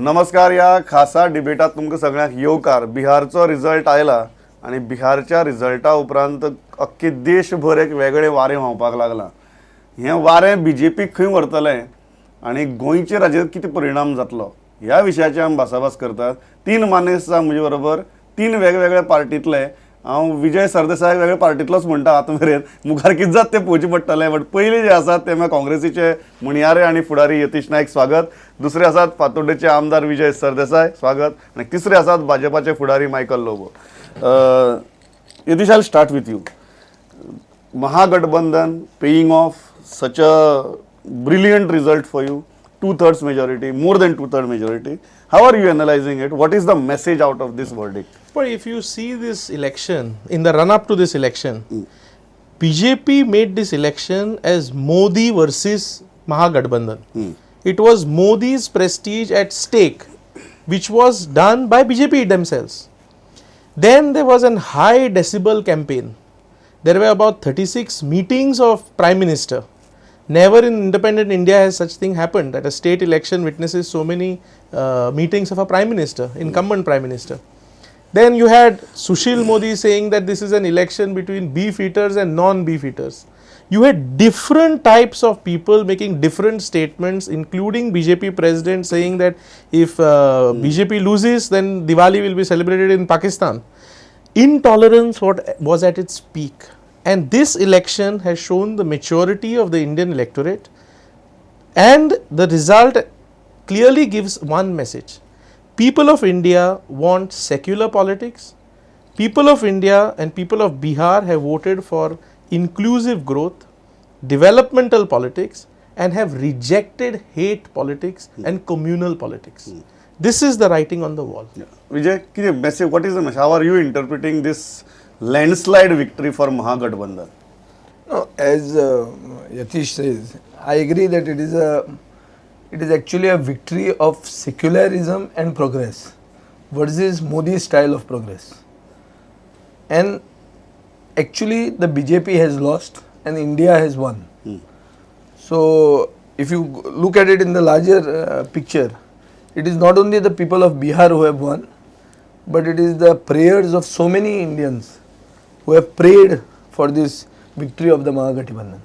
नमस्कार. या खासा डिबेटात तुमकां सगळ्यांक येवकार. बिहारचो रिजल्ट आयला आणि बिहारच्या रिजल्टा उपरांत अख्खे देशभर एक वेगळे वारें व्हांवपाक लागला. हें वारें बीजेपीक खंय व्हरतलें आनी गोंयचेर हाजेर कितें परिणाम जातलो ह्या विशयाचेर आमी भासाभास करतात. तीन मानेस्त आसा म्हजे बरोबर, तीन वेगवेगळ्या पार्टींतले. हांव विजय सरदेसाय वेगळ्या पार्टींतलोच म्हणटा आतां मेरेन. मुखार कितें जाता तें पळोवचें पडटलें. बट पयलीं जे आसात ते म्हळ्यार काँग्रेसीचे म्हणयारे आनी फुडारी यतीश नायक, स्वागत. दुसरे आसात फातोड्डेचे आमदार विजय सरदेसाय, स्वागत. आनी तिसरे आसात भाजपाचे फुडारी Michael Lobo. Yatish, I start with you. Mahagathbandhan paying off such a brilliant result for you, 2/3 majority, more than 2/3 majority. How are you analyzing it? What is the message out of this verdict? But if you see this election, in the run up to this election, BJP made this election as Modi versus Mahagathbandhan. It was Modi's prestige at stake, which was done by BJP themselves. Then there was a high decibel campaign. There were about 36 meetings of Prime Minister. Never in independent India has such thing happened that a state election witnesses so many meetings of a Prime Minister, incumbent Prime Minister. Then you had Sushil Modi saying that this is an election between beef eaters and non-beef eaters. You had different types of people making different statements, including BJP president saying that if BJP loses, then Diwali will be celebrated in Pakistan. Intolerance was at its peak. And this election has shown the maturity of the Indian electorate, and the result clearly gives one message. People of India want secular politics. People of India and people of Bihar have voted for inclusive growth, developmental politics, and have rejected hate politics and communal politics. This is the writing on the wall. Vijay, message, what is the message? How are you interpreting this landslide victory for Mahagathbandhan? No, as Yatish says, I agree that it is actually a victory of secularism and progress versus Modi's style of progress. And actually the BJP has lost and India has won. So if you look at it in the larger picture, it is not only the people of Bihar who have won, but it is the prayers of so many Indians who have prayed for this victory of the Mahagathbandhan.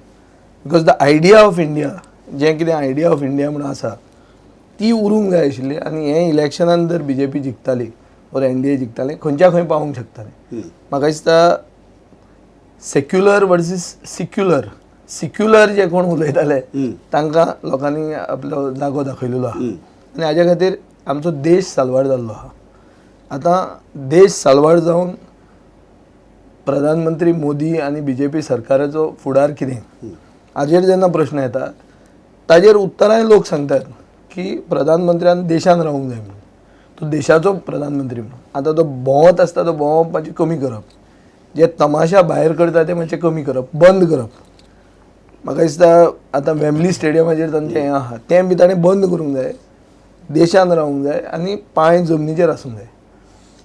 Because the idea of India, जे कितें idea of India म्हणून आसा ती उरूंक जाय आशिल्ली आनी हे इलेक्शनान जर BJP जिखताली और NDA जिखताले खंयच्या खंय पावूंक शकताले. म्हाका दिसता सेक्युलर वर्सीस सिक्युलर जे कोण उलयताले तांकां लोकांनी आपलो जागो दाखयलेलो आहा आनी हाज्या खातीर आमचो देश साल्वार जाल्लो आहा. आतां देश साल्वार जावन प्रधानमंत्री मोदी आणि BJP सरकाराचो फुडार कितें हाजेर जेन्ना प्रश्न येता ताजेर उत्तरांय लोक सांगतात की प्रधानमंत्र्यान देशान रावूंक जाय म्हणून. तो देशाचो प्रधानमंत्री म्हणून. आतां तो भोंवत आसता तो भोंवप मातशें कमी करप, जे तमाशा भायर करता ते मातशें कमी करप, बंद करप. म्हाका दिसता आतां वेम्बली स्टेडियमाचेर तांचें हें आहा तें बी ताणें बंद करूंक जाय, देशान रावूंक जाय आनी पांय जमनीचेर आसूंक जाय.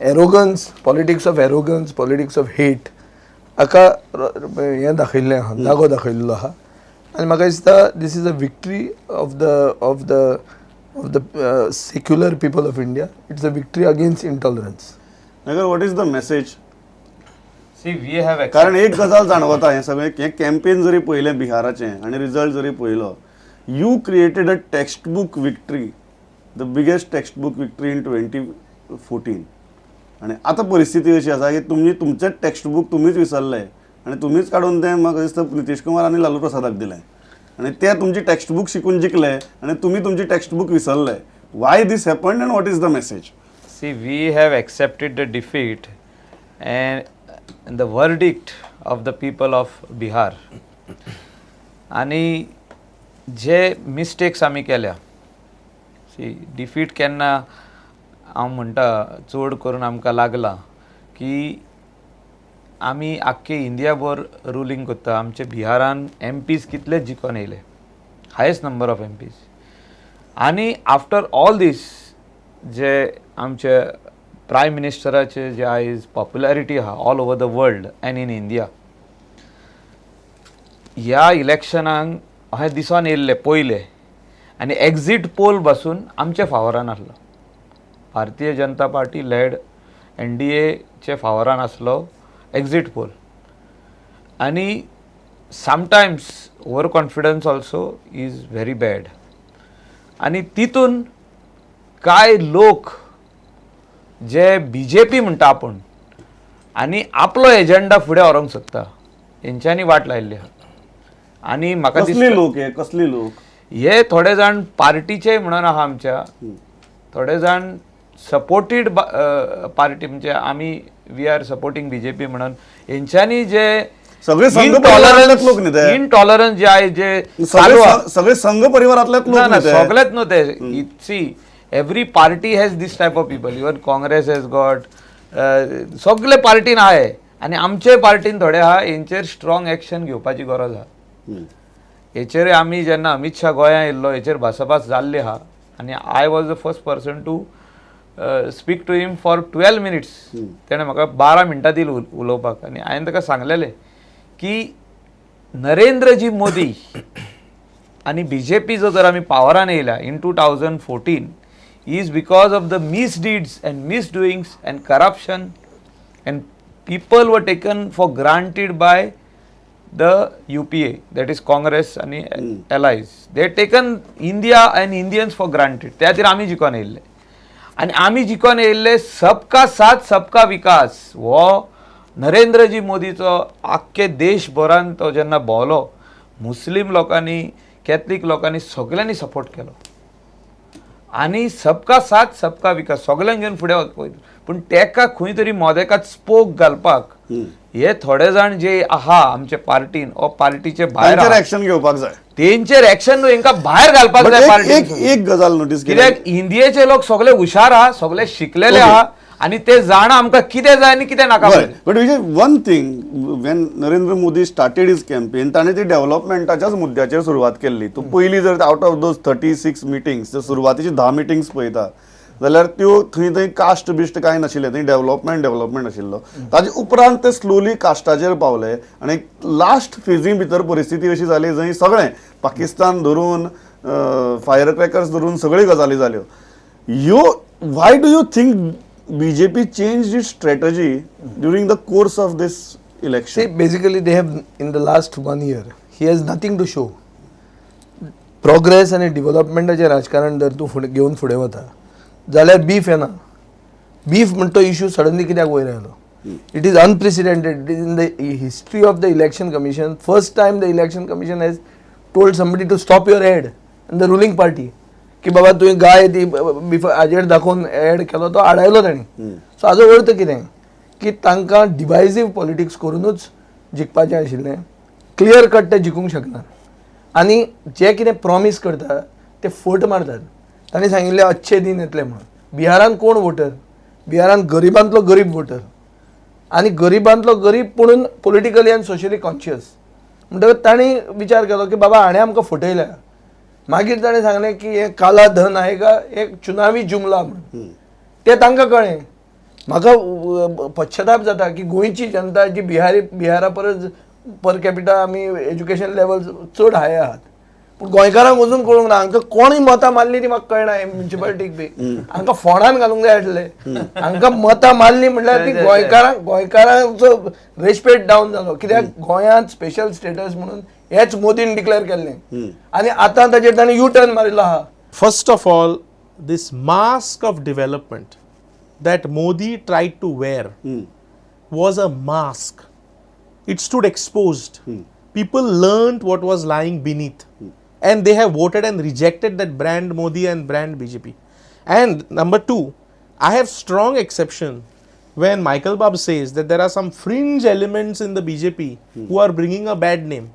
Arrogance, politics of arrogance, politics of hate हाका हें दाखयल्लें आहा, जागो दाखयल्लो आहा. आनी म्हाका दिसता this is a victory of the secular people of India. It's a victory against intolerance. Nagar, what is the message? कारण एक गजाल जाणवता हें सगळें हें कॅम्पेन जरी पळयलें बिहाराचें आनी रिजल्ट जरी पळयलो, you created a text book victory, the biggest text book victory in 2014. आणि आता परिस्थिती अशी आसा की तुमचें टेक्स्ट बूक तुमीच विसरले आनी तुमीच काडून तें म्हाका दिसता नितीश कुमार आनी लालू प्रसादाक दिलें आनी ते तुमची टेक्स्ट बूक शिकून जिखले आनी तुमी तुमची टेक्स्ट बूक विसरले. Why this happened and what is the message? See, we have accepted the defeat and the verdict of the people of Bihar. आणि जे मिस्टेक्स आमी केल्या, सी डिफीट केन्ना हांव म्हणटा चड करून आमकां लागला की आमी आख्खे इंडियाभर रुलींग करता. आमचे बिहारान MPs कितलेच जिखून येयले, हायेस्ट नंबर ऑफ MPs. आनी आफ्टर ऑल दीस जे आमचे प्रायम मिनिस्टराचे जे आयज पॉप्युलॅरिटी आहा all over the world and in India, ह्या इलेक्शनाक अशें दिसून येयल्लें पयले आनी एक्झीट पोल बसून आमच्या फावरान आसलो. भारतीय जनता पार्टी लेड NDAचे फावरान आसलो एक्झिट पोल आणि sometimes over confidence also is very bad आणि तितून काय लोक जे BJP म्हणटा आपण आणि आपलो एजेंडा फुडें व्हरूंक सोदता हेंच्यांनी वाट लायिल्ली आहा आणि म्हाका कसली लोक हे कसली लोक हे थोडे जाण पार्टीचे म्हणून आहा आमच्या थोडे जाण सपोर्टेड पार्टी म्हणजे आमी वी आर सपोर्टिंग BJP म्हणून हेंच्यांनी जे सगळे संघ परिवारातलेच लोक न्ही ते इनटॉलरन्स जे आहे जे चालू आहा, सगळे संघ परिवारातलेच लोक ना न्ही ते. सगळेच न्हू ते see every party has this type of people even Congress has got सगळे पार्टीन आहे आणि आमचे पार्टीन थोडे आहा हेंचेर स्ट्रॉंग एक्शन घेवपाची गरज आहा हेचेर आमी जेन्ना अमित शाह गोंयांत येयल्लो हेचेर भासाभास जाल्ली आहा आणि I was the first person to speak to him for 12 minutes तेणें म्हाका 12 मिनटां दिली उलोवपाक आनी हांवें ताका सांगलेलें की नरेंद्रजी मोदी आणि BJP जो जर आमी पावरान येयल्या इन 2014 is because of the misdeeds and misdoings and corruption and people were taken for granted by the UPA, that is Congress and allies. They had taken India and Indians for granted. त्या खातीर आमी जिखोन येयल्ले आणि आमी जिखोन येयल्ले सबका साथ सबका विकास हो नरेंद्रजी मोदीचो आख्खे देशभरान तो जेन्ना भोंवलो मुस्लीम लोकांनी कॅथलीक लोकांनी सगळ्यांनी सपोर्ट केलो आणि सबका साथ सबका विकास सगळ्यांक घेवन फुडें वचपा पूण तेका खंय तरी मोदेकात स्पोक घालपाक हे थोडे जाण जे आहा आमचे पार्टीन ओ पार्टीचे भायर तांचेर एक्शन घेवपाक जाय तेंचेर एक्शन न्हू हेंकां भायर घालपाक But जाय एक पार्टीन गजाल नोटीस केली कित्याक इंडियेचे लोक सगळे हुशार आहा सगळे शिकलेले आहा आणि ते जाणा आमकां कितें जाय आनी कितें नाका but Vijay one thing when Narendra Modi started his campaign ताणें ती डेव्हलपमेंटाच्याच मुद्द्याचेर सुरवात केल्ली तूं पयलीं जर आउट ऑफ दोज 36 मिटिंग्स सुरवातीची 10 मिटिंग्स पळयता जाल्यार त्यो थंय कास्ट बिस्ट कांय नाशिल्लें थंय डेव्हलपमेंट आशिल्लो ताजे उपरांत ते स्लोली कास्टाचेर पावले आनी लास्ट फेजी भितर परिस्थिती अशी जाली जंय सगळें पाकिस्तान धरून फायर क्रॅकर्स धरून सगळ्यो गजाली जाल्यो why do you think BJP changed its strategy during the course of this election? See, basically they have in the last 1 year, he has nothing to show. Progress आणि डेव्हलपमेंटाचे राजकारण जर तूं घेवन फुडें वता जाल्यार बीफ येना बीफ म्हणटा तो इश्यू सडनली कित्याक वयर आयलो it is unprecedented it is in the history of the election commission first time the election commission has told somebody to stop your head in the ruling party की बाबा तुवें गाय ती हाजेर दाखोवन एड केलो तो आडायलो ताणी सो हाजो अर्थ कितें की तांकां डिवायजीव पॉलिटिक्स करूनच जिखपाचें आशिल्लें क्लियर कट ते जिखूंक शकनात आनी जे कितें प्रॉमीस करता ते फट मारतात तांणी सांगिल्लें अच्छे दिन येतले म्हणून बिहारान कोण वोटर बिहारान गरिबांतलो गरीब वोटर आनी गरिबांतलो गरीब पुणून पॉलिटिकली आनी सोशली कॉन्शियस म्हणटकच तांणी विचार केलो की बाबा हाणें आमकां फटयल्या मागीर ताणें सांगलें की हे काला धन आयेगा एक चुनावी जुमला म्हणून तें तांकां कळ्ळें म्हाका पश्चाताप जाता की गोंयची जनता जी बिहारा परस पर कॅपिटा आमी एज्युकेशन लेवल चड हाय आहात पूण गोंयकारांक अजून कळूंक ना हांकां कोणी मतां मारली ती म्हाका कळना म्युनिसिपालिटीक बी हांकां फोंडान घालूंक जाय आसलें हांकां मतां मारली म्हणल्यार ती गोंयकारांचो रेस्पेक्ट डावन जालो कित्याक गोंयांत स्पेशल स्टेटस म्हणून हेच मोदीन डिक्लेअर केल्लें आनी आतां ताचेर ताणें यू टर्न मारिल्लो आहा First of all, this mask of development that Modi tried to wear was a mask. It stood exposed. People learned what was lying beneath. And they have voted and rejected that brand Modi and brand BJP. And number two, I have strong exception when Michael Babb says that there are some fringe elements in the BJP who are bringing a bad name.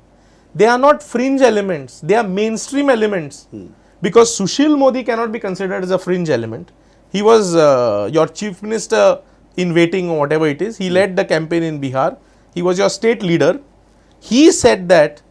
They are not fringe elements, they are mainstream elements. Because Sushil Modi cannot be considered as a fringe element. He was your chief minister in waiting or whatever it is. He led the campaign in Bihar. He was your state leader. He said that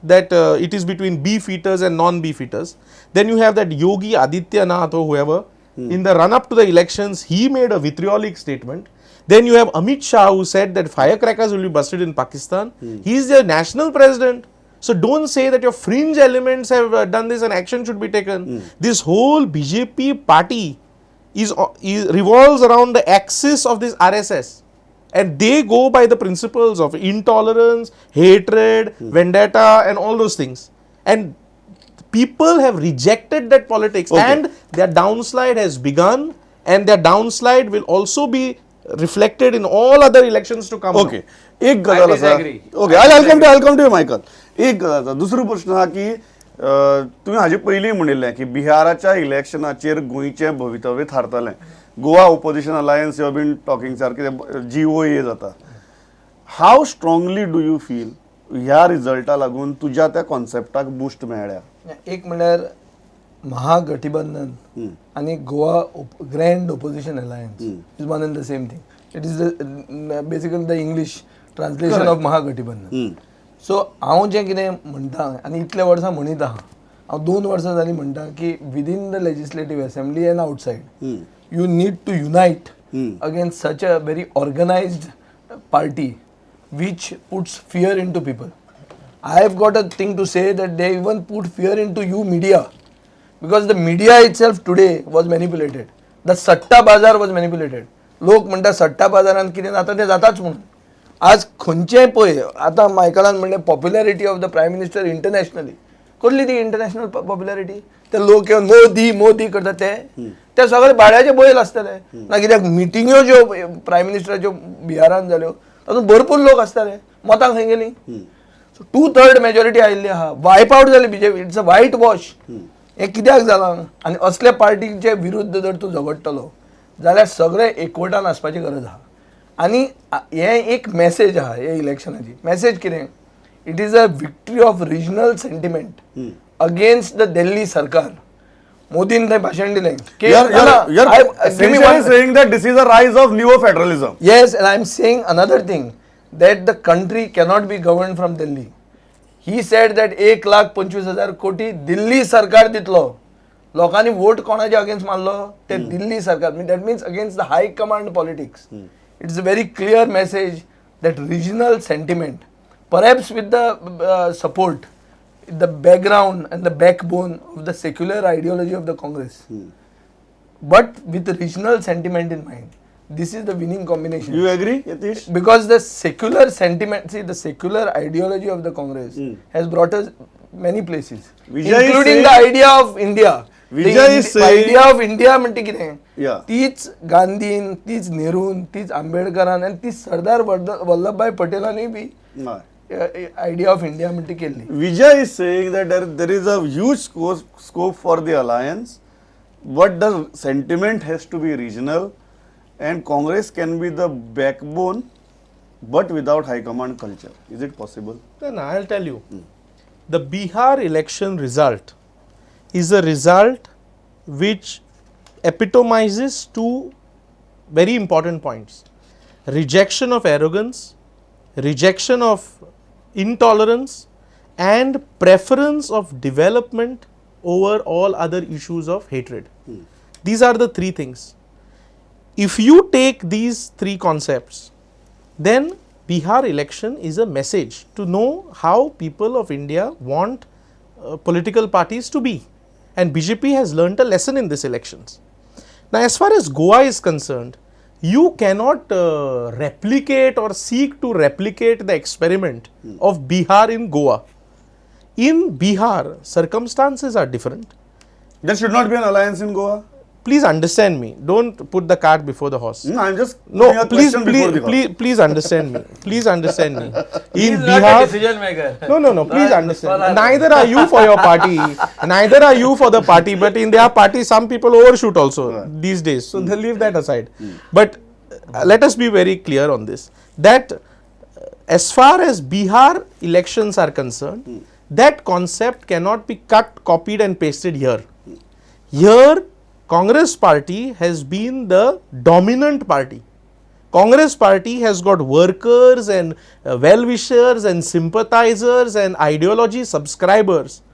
it is between beef eaters and non-beef eaters. Then you have that Yogi Adityanath or whoever. In the run-up to the elections, he made a vitriolic statement. Then you have Amit Shah who said that firecrackers will be busted in Pakistan. He is their national president. So don't say that your fringe elements have done this and action should be taken. This whole BJP party revolves around the axis of this RSS, and they go by the principles of intolerance, hatred, vendetta, and all those things. And people have rejected that politics, Okay. and their downslide has begun, and their downslide will also be reflected in all other elections to come. Okay एक गजाल I आसा disagree. Okay I come to Michael एक गजाल आसा दुसरो प्रश्न हा की तुमी हाजे पयलीं म्हणिल्लें की बिहाराच्या इलेक्शनाचेर गोंयचें भवितव्य थारतलें Goa opposition alliance you been talking सारकें GOA जाता हाव स्ट्रॉंगली डू यू फील ह्या रिजल्टा लागून तुज्या त्या कॉन्सेप्टाक बुस्ट मेळ्ळ्या एक म्हणल्यार महागठबंधन आणि Goa grand opposition alliance is one and the same thing it is basically the English translation of Mahagathbandhan so हांव जें कितें म्हणटा आनी इतल्या वर्सां म्हणीत आहा हांव 2 वर्सां जालीं म्हणटा की within the legislative assembly and outside you need to unite against such a very organised party which puts fear into people. I have got a thing to say that they even put fear into you media because the media itself today was manipulated. The सट्टा बाजार was manipulated. लोक म्हणटा सट्टा बाजारान कितें जाता तें जाताच म्हणून आज खंयचेंय पळय आतां मायकलान म्हणलें popularity of the prime minister internationally कसली ती इंटरनॅशनल पॉप्युलॅरिटी ते लोक येवन मोदी करता ते सगळे भाड्याचे बैल आसतले ना कित्याक मिटिंग्यो ज्यो प्रायम मिनिस्टराच्यो बिहारान जाल्यो तातूंत भरपूर लोक आसताले मतां खंय गेलीं सो 2/3 मेजॉरिटी आयिल्ली आहा वायप आवट जाली BJP it's a whitewash हें कित्याक जालां आनी असल्या पार्टीचे विरुद्ध जर तूं झगडटलो जाल्यार सगळे एकवटान आसपाची गरज आहा आनी हें एक मॅसेज आहा हे इलेक्शनाची मॅसेज कितें it is a victory of regional sentiment against the Delhi सरकार मोदीन थंय भाशण दिलें saying that this is a rise of neo-federalism. Yes, and I'm saying another thing that the country cannot be governed from Delhi. He said that 1,25,000 कोटी दिल्ली सरकार दितलो लोकांनी vote कोणाच्या against मारलो ते दिल्ली सरकार that means against the high command politics. It's a very clear message that regional sentiment perhaps with the support the background and the backbone of the secular ideology of the Congress but with the regional sentiment in mind. This is the winning combination. You agree, Yatish? Because the secular sentiment, see the secular ideology of the Congress has brought us many places, Vijay is including the saying- idea of India. Vijay is saying- idea of India म्हणते कितें Yeah. तीच Gandhian, तीच नेहरून, तीच आंबेडकरान आणि तीच सरदार वल्लभभाई पटेलांनी बी No. idea of India म्हणते केल्ली. Vijay is saying that there is a huge scope for the alliance, but the sentiment has to be regional, and Congress can be the backbone, but without high command culture. Is it possible? Then I'll tell you, the Bihar election result is a result which epitomizes two very important points: rejection of arrogance, rejection of intolerance, and preference of development over all other issues of hatred. These are the three things. If you take these three concepts, then Bihar election is a message to know how people of India want political parties to be, and BJP has learnt a lesson in these elections. Now, as far as Goa is concerned, you cannot replicate or seek to replicate the experiment of Bihar in Goa. In Bihar, circumstances are different. There should not be an alliance in Goa. Please understand me. Don't put the cart before the horse. No, I'm just No, putting a please, question before the please, horse. please understand me. Please understand me. He In is not a Bihar, decision maker. no. Please Right, understand. for us. Neither are you for your party. Neither are you for the party. But in their party, some people overshoot also these days. So they'll leave that aside. But let us be very clear on this. That as far as Bihar elections are concerned, that concept cannot be cut, copied, and pasted here. Here, Congress party has been the dominant party. Congress party has got workers and well-wishers and sympathizers and ideology subscribers